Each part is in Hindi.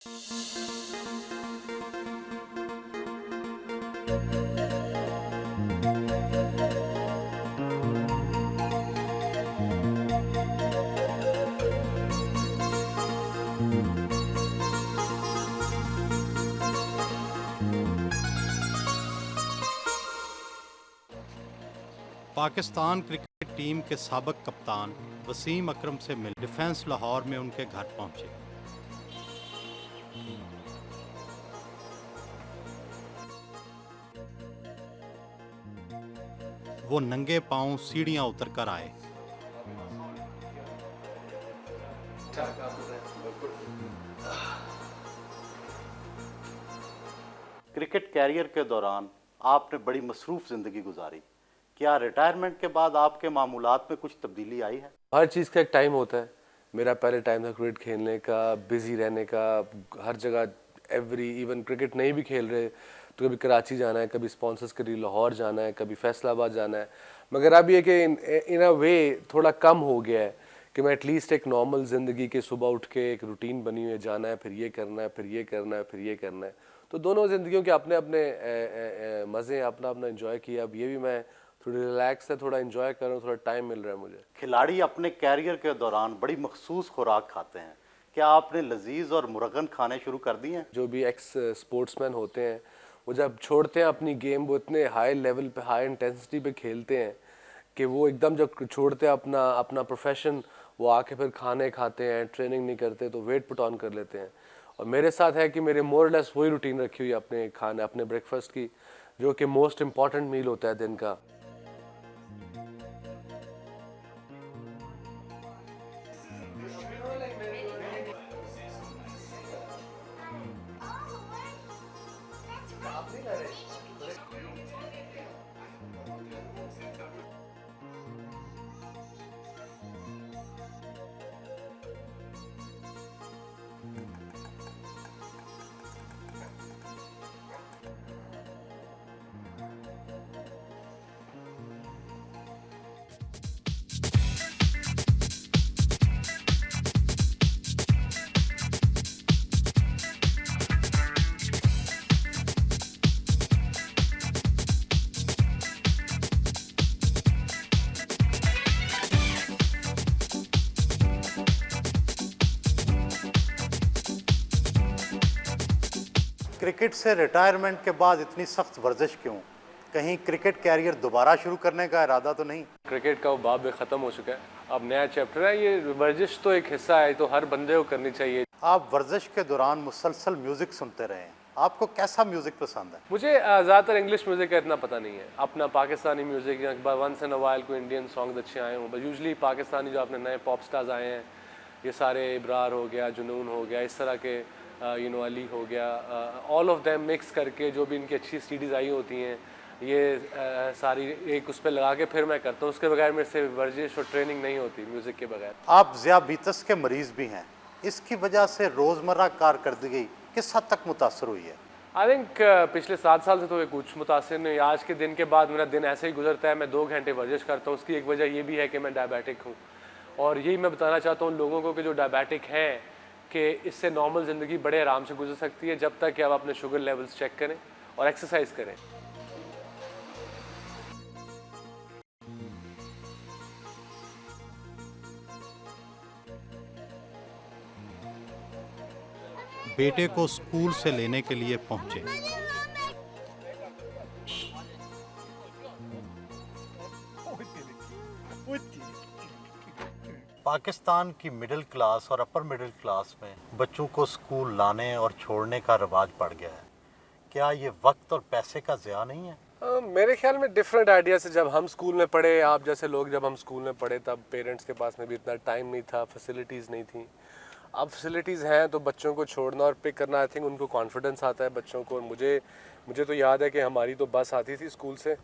पाकिस्तान क्रिकेट टीम के साबिक कप्तान वसीम अकरम से मिल डिफेंस लाहौर में उनके घर पहुंचे। वो नंगे पांव सीढ़ियां उतरकर आए। क्रिकेट कैरियर के दौरान आपने बड़ी मसरूफ जिंदगी गुजारी। क्या रिटायरमेंट के बाद आपके मामूलात में कुछ तब्दीली आई है? हर चीज़ का एक टाइम होता है। मेरा पहले टाइम था क्रिकेट खेलने का, बिजी रहने का, हर जगह इवन क्रिकेट नहीं भी खेल रहे तो कभी कराची जाना है, कभी स्पॉन्सर्स के लिए लाहौर जाना है, कभी फैसलाबाद जाना है। मगर अब ये कि इन अ वे थोड़ा कम हो गया है कि मैं एटलीस्ट एक नॉर्मल ज़िंदगी के सुबह उठ के एक रूटीन बनी हुई है, जाना है, फिर ये करना है, फिर ये करना है, फिर ये करना है। तो दोनों ज़िंदगियों के अपने अपने मज़े, अपना अपना इंजॉय किया। अब ये भी मैं थोड़ी रिलैक्स है, थोड़ा इंजॉय कर रहा हूँ, थोड़ा टाइम मिल रहा है मुझे। खिलाड़ी अपने कैरियर के दौरान बड़ी मखसूस खुराक खाते हैं। क्या आपने लजीज और मुरगन खाने शुरू कर दिए हैं? जो भी एक्स स्पोर्ट्समैन होते हैं वो जब छोड़ते हैं अपनी गेम, वो इतने हाई लेवल पे, हाई इंटेंसिटी पे खेलते हैं कि वो एकदम जब छोड़ते हैं अपना अपना प्रोफेशन, वो आके फिर खाने खाते हैं, ट्रेनिंग नहीं करते तो वेट पुट ऑन कर लेते हैं। और मेरे साथ है कि मेरे मोर लेस वही रूटीन रखी हुई है अपने खाने, अपने ब्रेकफास्ट की, जो कि मोस्ट इम्पॉर्टेंट मील होता है दिन का। क्रिकेट से रिटायरमेंट के बाद इतनी सख्त वर्जिश क्यों? कहीं क्रिकेट कैरियर दोबारा शुरू करने का इरादा तो नहीं? क्रिकेट का वो बाब भी ख़त्म हो चुका है, अब नया चैप्टर है। ये वर्जिश तो एक हिस्सा है, तो हर बंदे को करनी चाहिए। आप वर्जिश के दौरान मुसलसल म्यूजिक सुनते रहे हैं। आपको कैसा म्यूजिक पसंद है? मुझे ज़्यादातर इंग्लिश म्यूज़िक का इतना पता नहीं है। अपना पाकिस्तानी म्यूज़िक या वंस इन अ वाइल कोई इंडियन सॉन्ग अच्छे आए हों, बट यूजुअली पाकिस्तानी जो अपने नए पॉप स्टार्स आए हैं, ये सारे इब्रार हो गया, जुनून हो गया, इस तरह के अली हो गया, ऑल ऑफ देम मिक्स करके जो भी इनकी अच्छी सीडीज़ आई होती हैं, ये सारी एक उस पर लगा के फिर मैं करता हूँ। उसके बगैर मेरे से वर्जिश और ट्रेनिंग नहीं होती म्यूज़िक के बगैर। आप ज़ियाबीतस के मरीज़ भी हैं। इसकी वजह से रोज़मर्रा कारकर्दगी किस हद तक मुतासर हुई है? आई थिंक पिछले 7 साल से तो कुछ मुतासिर नहीं। आज के दिन के बाद मेरा दिन ऐसे ही गुजरता है। मैं 2 घंटे वर्जिश करता हूँ। उसकी एक वजह ये भी है कि मैं डायबिटिक हूँ, और यही मैं बताना चाहता हूँ लोगों को कि जो डायबिटिक हैं कि इससे नॉर्मल ज़िंदगी बड़े आराम से गुजर सकती है, जब तक कि आप अपने शुगर लेवल्स चेक करें और एक्सरसाइज करें। बेटे को स्कूल से लेने के लिए पहुंचे। पाकिस्तान की मिडिल क्लास और अपर मिडिल क्लास में बच्चों को स्कूल लाने और छोड़ने का रिवाज पड़ गया है। क्या ये वक्त और पैसे का ज़िया नहीं है? मेरे ख्याल में डिफरेंट आइडिया से जब हम स्कूल में पढ़े, आप जैसे लोग जब हम स्कूल में पढ़े तब पेरेंट्स के पास में भी इतना टाइम नहीं था, फैसिलिटीज़ नहीं थी। अब फैसिलिटीज़ हैं तो बच्चों को छोड़ना और पिक करना, आई थिंक उनको कॉन्फिडेंस आता है बच्चों को। और मुझे तो याद है कि हमारी तो बस आती थी स्कूल से,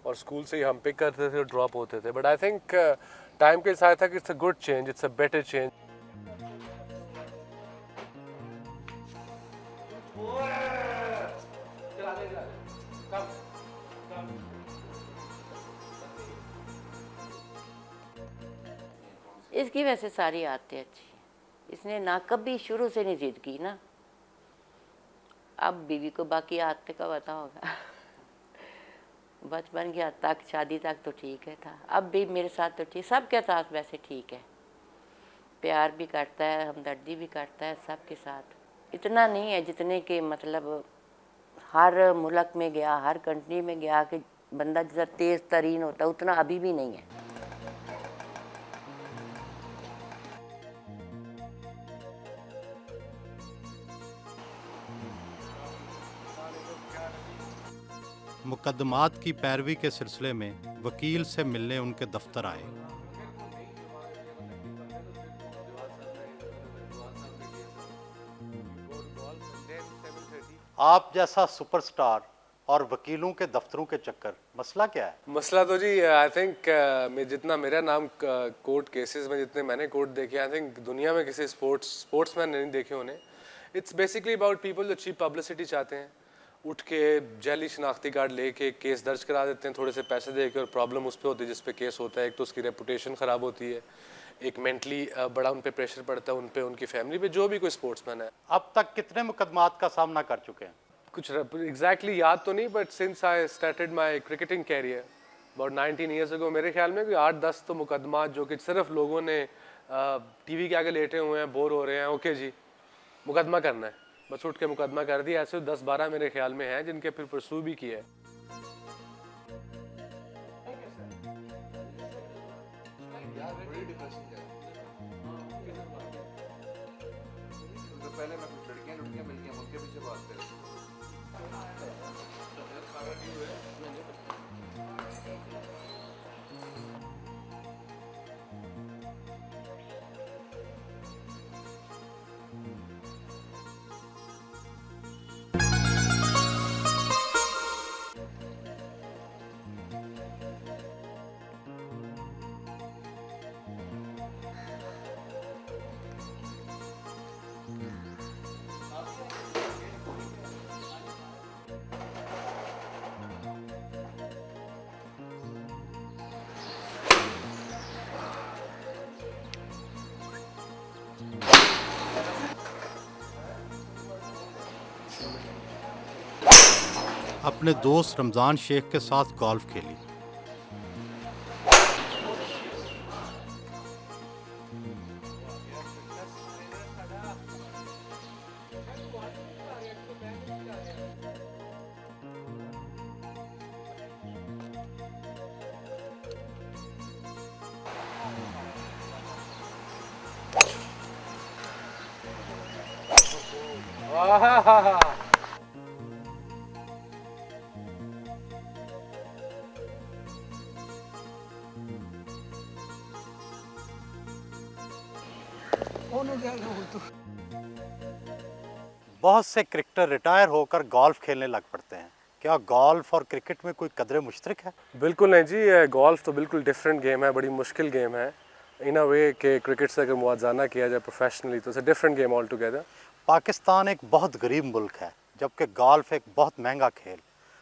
और स्कूल से ही हम पिक करते थे और ड्रॉप होते थे। बट आई थिंक टाइम के साथ था कि it's a good change, it's a better change. इसकी वैसे सारी आदतें अच्छी हैं। इसने ना कभी शुरू से नहीं जिद की ना, अब बीवी को बाकी आते का पता होगा। बचपन की हद तक, शादी तक तो ठीक है था, अब भी मेरे साथ तो ठीक, सबके साथ वैसे ठीक है, प्यार भी करता है, हमदर्दी भी करता है सबके साथ। इतना नहीं है जितने के मतलब हर मुल्क में गया, हर कंट्री में गया कि बंदा जितना तेज़ तरीन होता है उतना अभी भी नहीं है। मुकदमात की पैरवी के सिलसिले में वकील से मिलने उनके दफ्तर आए। आप जैसा सुपरस्टार और वकीलों के दफ्तरों के चक्कर, मसला क्या है? मसला तो जी आई थिंक मैं जितना मेरा नाम कोर्ट केसेस में जितने मैंने कोर्ट देखे, आई थिंक दुनिया में किसी स्पोर्ट्समैन ने नहीं देखे उन्हें। इट्स बेसिकली अबाउट पीपल जो चीप पब्लिसिटी चाहते हैं, उठ के जैली शनाख्ती कार्ड लेके केस दर्ज करा देते हैं थोड़े से पैसे दे के, और प्रॉब्लम उस पर होती है जिस पे केस होता है। एक तो उसकी रेपुटेशन ख़राब होती है, एक मेंटली बड़ा उन पे प्रेशर पड़ता है, उन पे, उनकी फैमिली पे, जो भी कोई स्पोर्ट्समैन है। अब तक कितने मुकदमात का सामना कर चुके हैं? कुछ एग्जैक्टली याद तो नहीं, but since I started my cricketing career about 19 years ago, मेरे ख्याल में कोई 8-10 तो मुकदमा जो कि सिर्फ लोगों ने टीवी के आगे लेटे हुए हैं, बोर हो रहे हैं, ओके जी मुकदमा करना है, बस उठ के मुकदमा कर दिया। ऐसे 10-12 मेरे ख्याल में हैं जिनके फिर परसू भी किया है। पहले मैं कुछ लड़कियां मिल गई, उनके पीछे बात करें। अपने दोस्त रमज़ान शेख के साथ गोल्फ खेली। बहुत से क्रिकेटर रिटायर होकर गोल्फ खेलने लग पड़ते हैं। क्या गोल्फ और क्रिकेट में कोई कदर मुश्तरक है? बिल्कुल नहीं जी, गोल्फ तो बिल्कुल डिफरेंट गेम है, बड़ी मुश्किल गेम है इन अ वे कि क्रिकेट से अगर मुआवजाना किया जाए प्रोफेशनली तो it's a different game all together. Pakistan एक बहुत गरीब मुल्क है, जबकि गोल्फ एक बहुत महंगा खेल।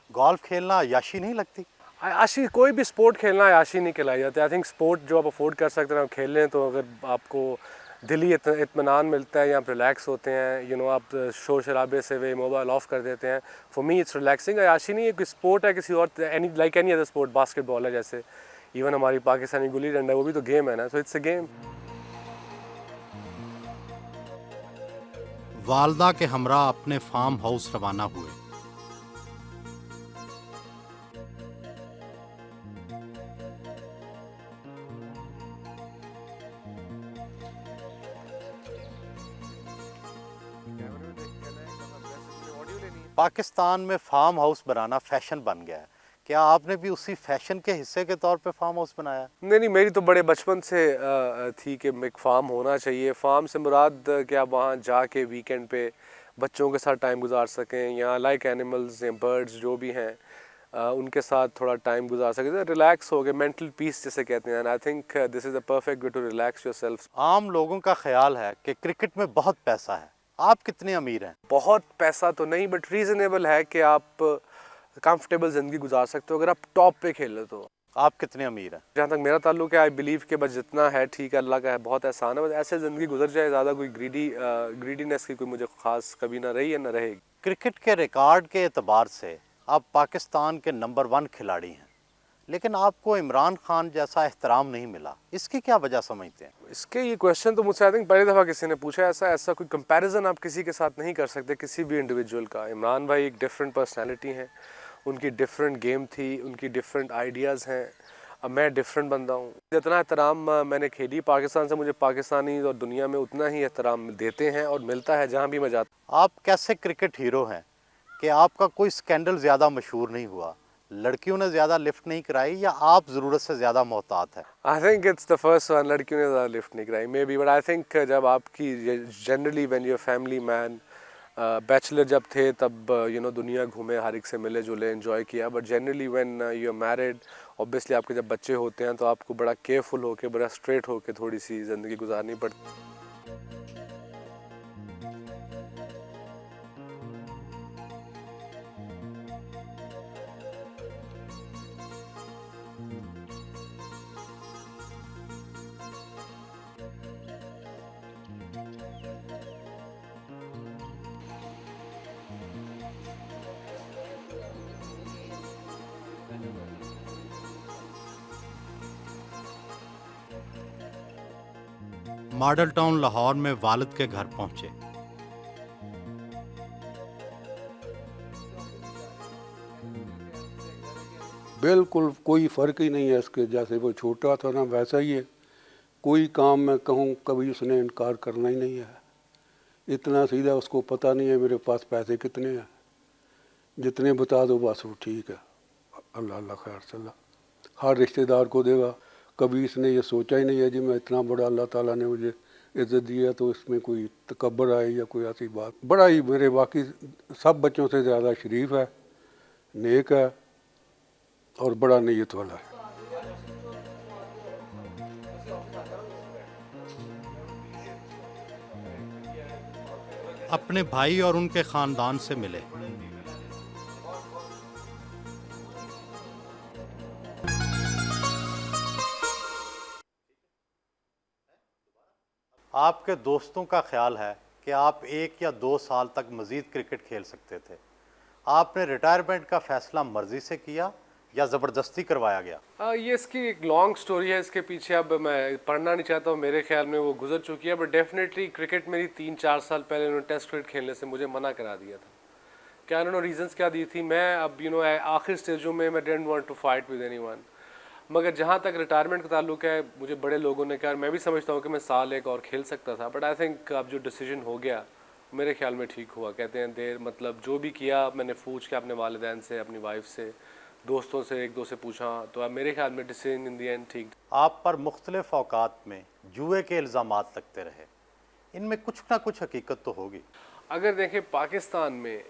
गोल्फ खेलना अयाशी नहीं लगती? आशी कोई भी स्पोर्ट खेलना आशी नहीं खिलाई जाती। आई थिंक स्पोर्ट जो आप अफोर्ड कर सकते हैं आप खेल लें, तो अगर आपको दिली इत्मीनान मिलता है या आप रिलैक्स होते हैं, यू नो आप शोर शराबे से वे मोबाइल ऑफ कर देते हैं, फॉर मी इट्स रिलैक्सिंग। आशी नहीं है कोई स्पोर्ट है किसी और, any like any other sport, basketball है जैसे, इवन हमारी पाकिस्तानी गुल्ली डंडा वो भी तो गेम है ना, सो इट्स अ गेम। वालदा के हमरा अपने फार्म हाउस रवाना हुए। पाकिस्तान में फार्म हाउस बनाना फैशन बन गया है। क्या आपने भी उसी फैशन के हिस्से के तौर पे फार्म हाउस बनाया? नहीं, मेरी तो बड़े बचपन से थी कि एक फार्म होना चाहिए। फार्म से मुराद कि आप वहाँ जाके वीकेंड पे बच्चों के साथ टाइम गुजार सकें, या लाइक एनिमल्स या बर्ड्स जो भी हैं उनके साथ थोड़ा टाइम गुजार सकें, रिलैक्स हो गए, मेंटल पीस जिसे कहते हैं। I think this is the perfect way to relax yourself. आम लोगों का ख्याल है कि क्रिकेट में बहुत पैसा है। आप कितने अमीर हैं? बहुत पैसा तो नहीं, बट रीज़नेबल है कि आप कंफर्टेबल ज़िंदगी गुजार सकते हो अगर आप टॉप पे खेलो तो। आप कितने अमीर हैं? जहाँ तक मेरा ताल्लुक है, आई बिलीव कि बस जितना है ठीक है, अल्लाह का है, बहुत एहसान है, बस ऐसे ज़िंदगी गुजर जाए, ज़्यादा कोई ग्रीडीनेस की कोई मुझे ख़ास कभी ना रही है ना रहेगी। क्रिकेट के रिकॉर्ड के एतबार से आप पाकिस्तान के नंबर 1 खिलाड़ी हैं, लेकिन आपको इमरान खान जैसा एहतराम नहीं मिला। इसकी क्या वजह समझते हैं? इसके ये क्वेश्चन तो मुझसे आई थिंक पहली दफ़ा किसी ने पूछा है। ऐसा कोई कंपैरिजन आप किसी के साथ नहीं कर सकते, किसी भी इंडिविजुअल का। इमरान भाई एक डिफरेंट पर्सनालिटी है, उनकी डिफरेंट गेम थी, उनकी डिफरेंट आइडियाज़ हैं। अब मैं डिफरेंट बंदा हूँ। जितना एहतराम मैंने खेली पाकिस्तान से, मुझे पाकिस्तानी और दुनिया में उतना ही एहतराम देते हैं और मिलता है जहाँ भी मैं जाता। आप कैसे क्रिकेट हीरो हैं कि आपका कोई स्कैंडल ज़्यादा मशहूर नहीं हुआ? लड़कियों ने ज़्यादा लिफ्ट नहीं कराई या आप ज़रूरत से ज़्यादा मोहतात हैं? I think it's the first one. लड़कियों ने ज़्यादा लिफ्ट नहीं कराई may be, but I think जब आपकी generally when you family man, bachelor जब थे तब दुनिया घूमे, हर एक से मिले जुले, एंजॉय किया। But generally when you are married, obviously आपके जब बच्चे होते हैं तो आपको बड़ा केयरफुल होके, बड़ा स्ट्रेट होके थोड़ी सी ज़िंदगी गुजारनी पड़ती। मॉडल टाउन लाहौर में वालिद के घर पहुंचे। बिल्कुल कोई फ़र्क ही नहीं है इसके। जैसे वो छोटा था ना वैसा ही है। कोई काम मैं कहूँ कभी उसने इनकार करना ही नहीं है। इतना सीधा, उसको पता नहीं है मेरे पास पैसे कितने हैं, जितने बता दो बस वो ठीक है, अल्लाह अल्लाह खैर सल्ला, हर रिश्तेदार को देगा। कभी इसने ये सोचा ही नहीं है जी मैं इतना बड़ा अल्लाह ताला ने मुझे इज़्ज़त दी है तो इसमें कोई तकब्बर आए या कोई ऐसी बात। बड़ा ही मेरे बाकी सब बच्चों से ज़्यादा शरीफ है, नेक है और बड़ा नीयत वाला है। अपने भाई और उनके ख़ानदान से मिले। आपके दोस्तों का ख्याल है कि आप 1 या 2 साल तक मज़ीद क्रिकेट खेल सकते थे। आपने रिटायरमेंट का फ़ैसला मर्ज़ी से किया या ज़बरदस्ती करवाया गया? ये इसकी एक लॉन्ग स्टोरी है, इसके पीछे अब मैं पढ़ना नहीं चाहता हूँ। मेरे ख्याल में वो गुजर चुकी है, बट डेफिनेटली क्रिकेट मेरी 3-4 साल पहले उन्होंने टेस्ट क्रिकेट खेलने से मुझे मना करा दिया था। क्या उन्होंने रीजंस क्या दी थी? मैं अब आखिर स्टेजों में मैं don't want to fight with anyone. मगर जहाँ तक रिटायरमेंट का ताल्लुक है, मुझे बड़े लोगों ने कहा, मैं भी समझता हूँ कि मैं साल एक और खेल सकता था, बट आई थिंक अब जो डिसीजन हो गया मेरे ख्याल में ठीक हुआ। कहते हैं देर मतलब जो भी किया मैंने पूछ के अपने वालिदैन से, अपनी वाइफ से, दोस्तों से, एक दो से पूछा, तो अब मेरे ख्याल में डिसीजन इन दी एंड ठीक। आप पर मुख्तलिफ औकात में जुए के इल्ज़ामात लगते रहे, इनमें कुछ ना कुछ हकीकत तो होगी। अगर देखें पाकिस्तान में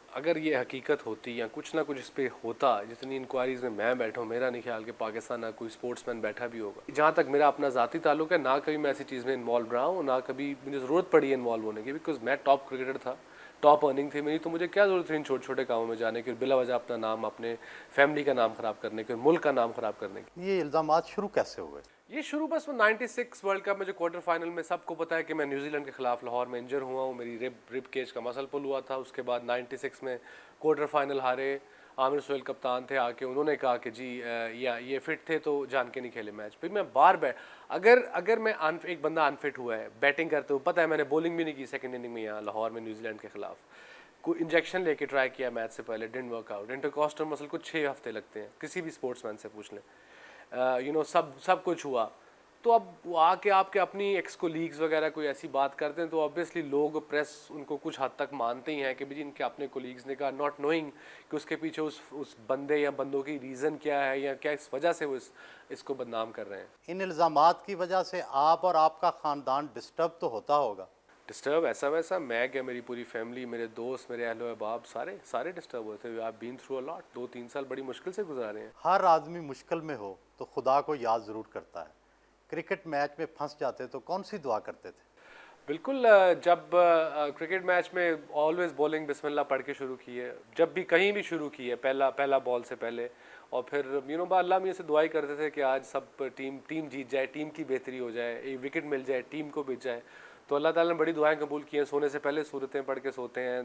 अगर ये हकीकत होती या कुछ ना कुछ इस पर होता, जितनी इंक्वायरीज़ में मैं बैठा हूँ, मेरा नहीं ख्याल कि पाकिस्तान ना कोई स्पोर्ट्समैन बैठा भी होगा। जहाँ तक मेरा अपना ज़ाती ताल्लुक है, ना कभी मैं ऐसी चीज़ में इन्वॉल्व रहा हूँ, ना कभी मुझे ज़रूरत पड़ी है इन्वॉल्व होने की, बिकॉज मैं टॉप क्रिकेटर था, टॉप अर्निंग थी मेरी, तो मुझे क्या ज़रूरत थी इन छोटे छोटे कामों में जाने की, बिला वजह अपना नाम, अपने फैमिली का नाम ख़राब करने के, मुल्क का नाम ख़राब करने की। ये इल्ज़ामात शुरू कैसे हुए? ये शुरू बस 96 वर्ल्ड कप में जो क्वार्टर फाइनल में सबको पता है कि मैं न्यूजीलैंड के खिलाफ लाहौर में इंजर हुआ हूँ, मेरी रिब केज का मसल पुल हुआ था। उसके बाद 96 में क्वार्टर फाइनल हारे, आमिर सोहेल कप्तान थे, आके उन्होंने कहा कि जी या ये फिट थे तो जान के नहीं खेले मैच। फिर मैं बार अगर मैं एक बंदा अनफिट हुआ है बैटिंग करते हुए, पता है मैंने बॉलिंग भी नहीं की सेकंड इनिंग में यहाँ लाहौर में न्यूजीलैंड के खिलाफ, कोई इंजेक्शन लेके ट्राई किया मैच से पहले, डिडंट वर्कआउट। इंटरकॉस्टल मसल को 6 हफ्ते लगते हैं, किसी भी स्पोर्ट्समैन से पूछ लें। सब कुछ हुआ। तो अब वो आके आपके अपनी एक्स कोलीग्स वगैरह कोई ऐसी बात करते हैं तो ऑब्वियसली लोग, प्रेस उनको कुछ हद तक मानते ही हैं कि भाई इनके अपने कोलीग्स ने कहा, नॉट नोइंग कि उसके पीछे उस बंदे या बंदों की रीज़न क्या है या क्या इस वजह से वो इसको बदनाम कर रहे हैं। इन इल्ज़ामात की वजह से आप और आपका ख़ानदान डिस्टर्ब तो होता होगा। डिस्टर्ब ऐसा वैसा मैं क्या, मेरी पूरी फैमिली, मेरे दोस्त, मेरे अहलो अहबाब सारे डिस्टर्ब हुए थे। आप बीन थ्रू अ लॉट, 2-3 साल बड़ी मुश्किल से गुजारे हैं। हर आदमी मुश्किल में हो तो खुदा को याद ज़रूर करता है। क्रिकेट मैच में फंस जाते तो कौन सी दुआ करते थे? बिल्कुल, जब क्रिकेट मैच में ऑलवेज बॉलिंग बिस्मिल्लाह पढ़ के शुरू की है, जब भी कहीं भी शुरू की है, पहला बॉल से पहले। और फिर अल्लाह मियाँ से दुआई करते थे कि आज सब टीम जीत जाए, टीम की बेहतरी हो जाए, एक विकेट मिल जाए, टीम को बीत जाए। तो अल्लाह ताला ने बड़ी दुआएं कबूल की हैं। सोने से पहले सूरतें पढ़ के सोते हैं,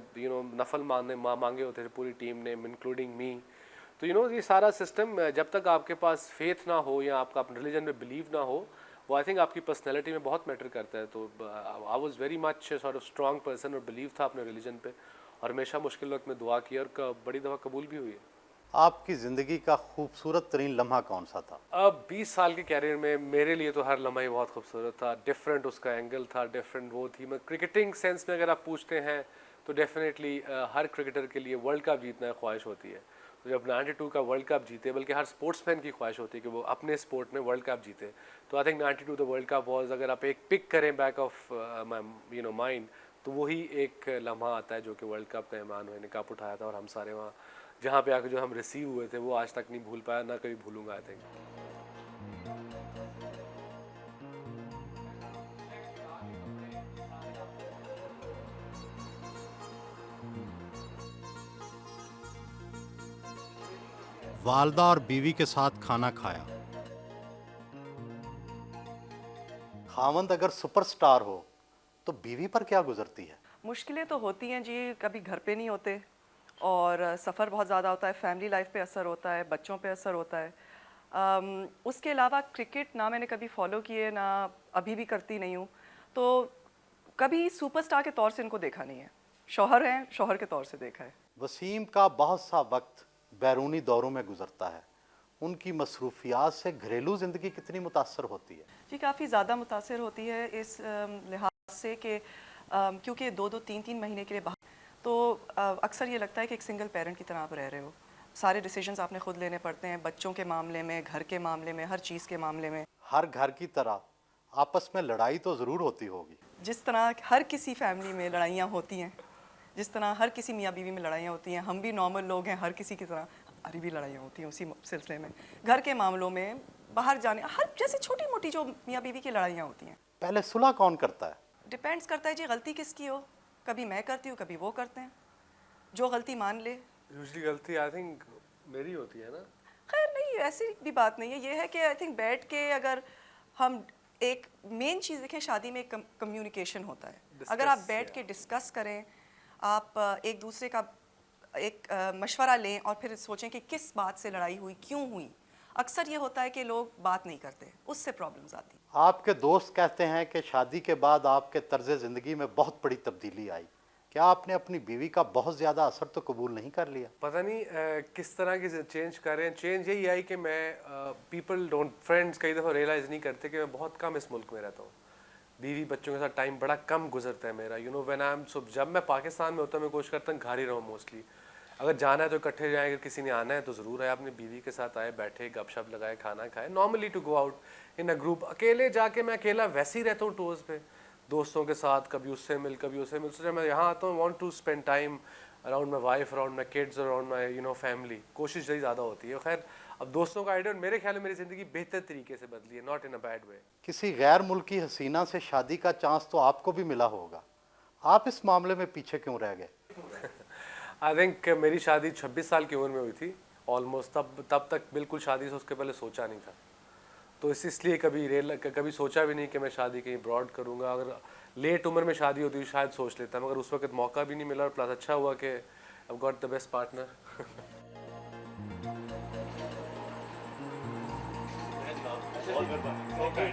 नफल मांगे होते थे पूरी टीम ने, इंक्लूडिंग मी। तो ये सारा सिस्टम जब तक आपके पास फेथ ना हो या आपका अपने रिलीजन में बिलीव ना हो, वो आई थिंक आपकी पर्सनैलिटी में बहुत मैटर करता है। तो I was very much sort of strong person और बिलीव था अपने रिलीजन पे, और हमेशा मुश्किल वक्त में दुआ की, और बड़ी दफ़ा कबूल भी हुई है। आपकी ज़िंदगी का खूबसूरत तरीन लम्हा कौन सा था? अब 20 साल के कैरियर में मेरे लिए तो हर लम्हा ही बहुत खूबसूरत था। डिफरेंट उसका एंगल था, डिफरेंट वो थी। मैं क्रिकेटिंग सेंस में अगर आप पूछते हैं तो डेफिनेटली हर क्रिकेटर के लिए वर्ल्ड कप जीतना ख्वाहिश होती है। तो जब 92 का वर्ल्ड कप जीते, बल्कि हर स्पोर्ट्समैन की ख्वाहिश होती है कि वो अपने स्पोर्ट में वर्ल्ड कप जीते। तो I think 92 the world cup was, अगर आप एक पिक करें बैक ऑफ माइंड, तो वही एक लम्हा आता है जो कि वर्ल्ड कप का मेहमान हुए ने कप उठाया था, और हम सारे वहाँ जहाँ पे आके जो हम रिसीव हुए थे वो आज तक नहीं भूल पाया, ना कभी भूलूंगा आई थिंक। वालदा और बीवी के साथ खाना खाया। खावंद अगर सुपरस्टार हो तो बीवी पर क्या गुजरती है? मुश्किलें तो होती हैं जी, कभी घर पे नहीं होते और सफ़र बहुत ज़्यादा होता है, फैमिली लाइफ पे असर होता है, बच्चों पे असर होता है। उसके अलावा क्रिकेट ना मैंने कभी फॉलो किए, ना अभी भी करती नहीं हूँ, तो कभी सुपरस्टार के तौर से इनको देखा नहीं है। शौहर हैं, शौहर के तौर से देखा है। वसीम का बहुत सा वक्त बैरूनी दौरों में गुजरता है। उनकी मसरूफियात से घरेलू ज़िंदगी कितनी मुतासर होती है? जी काफ़ी ज़्यादा मुतासर होती है इस लिहाज से कि क्योंकि 2-2, 3-3 महीने के लिए बाहर, तो अक्सर ये लगता है कि एक सिंगल पेरेंट की तरह आप रह रहे हो। सारे डिसीजंस आपने खुद लेने पड़ते हैं, बच्चों के मामले में, घर के मामले में, हर चीज़ के मामले में। हर घर की तरह आपस में लड़ाई तो ज़रूर होती होगी। जिस तरह हर किसी फैमिली में लड़ाइयाँ होती हैं, जिस तरह हर किसी मियाँ बीवी में लड़ाइयाँ होती हैं, हम भी नॉर्मल लोग हैं, हर किसी की तरह हमारी भी लड़ाइयाँ होती हैं उसी सिलसिले में। घर के मामलों में, बाहर जाने, हर जैसे छोटी मोटी जो मियाँ बीवी की लड़ाइयाँ होती हैं। पहले सुलह कौन करता है? डिपेंड्स करता है जी गलती किसकी हो। कभी मैं करती हूँ, कभी वो करते हैं, जो गलती मान ले। यूजुअली गलती आई थिंक मेरी होती है ना। खैर नहीं, ऐसी भी बात नहीं है। ये है कि आई थिंक बैठ के अगर हम एक मेन चीज़ देखें, शादी में एक कम्युनिकेशन होता है। अगर आप बैठ के डिस्कस करें, आप एक दूसरे का एक मशवरा लें और फिर सोचें कि किस बात से लड़ाई हुई, क्यों हुई। अक्सर ये होता है कि लोग बात नहीं करते, उससे प्रॉब्लम्स आती हैं। आपके दोस्त कहते हैं कि शादी के बाद आपके तर्ज ज़िंदगी में बहुत बड़ी तब्दीली आई। क्या आपने अपनी बीवी का बहुत ज़्यादा असर तो कबूल नहीं कर लिया? पता नहीं किस तरह की चेंज कर रहे हैं। चेंज यही आई कि मैं पीपल डोंट, फ्रेंड्स कई दफ़ा रियलाइज़ नहीं करते कि मैं बहुत कम इस मुल्क में रहता हूँ। बीवी बच्चों के साथ टाइम बड़ा कम गुजरता है मेरा। व्हेन आई एम, जब मैं पाकिस्तान में होता हूँ मैं कोशिश करता हूँ घर ही रहूँ मोस्टली। अगर जाना है तो इकट्ठे जाएँ, अगर किसी ने आना है तो ज़रूर है अपनी बीवी के साथ आए, बैठे, गपशप लगाए, खाना खाए। Normally to go out in a group. अकेले जाके मैं अकेला वैसे ही रहता हूँ टूर्स पे, दोस्तों के साथ, कभी उससे मिल, कभी उससे मिल। सोचा मैं यहाँ आता हूँ, want to spend time around my wife, around my kids, around my family. कोशिश यही ज़्यादा होती है। खैर अब दोस्तों का आइडिया मेरे ख्याल में मेरी ज़िंदगी बेहतर तरीके से बदली है, not in a bad way. किसी गैर मुल्की हसीना से शादी का चांस तो आपको भी मिला होगा। आप इस मामले में पीछे क्यों रह गए? आई थिंक मेरी शादी 26 साल की उम्र में हुई थी ऑलमोस्ट। तब तक बिल्कुल शादी से उसके पहले सोचा नहीं था। तो इसलिए कभी सोचा भी नहीं कि मैं शादी कहीं ब्रॉड करूँगा। अगर लेट उम्र में शादी होती शायद सोच लेता, मगर उस वक्त मौका भी नहीं मिला। और प्लस अच्छा हुआ कि I got the best partner. All good, buddy. Okay.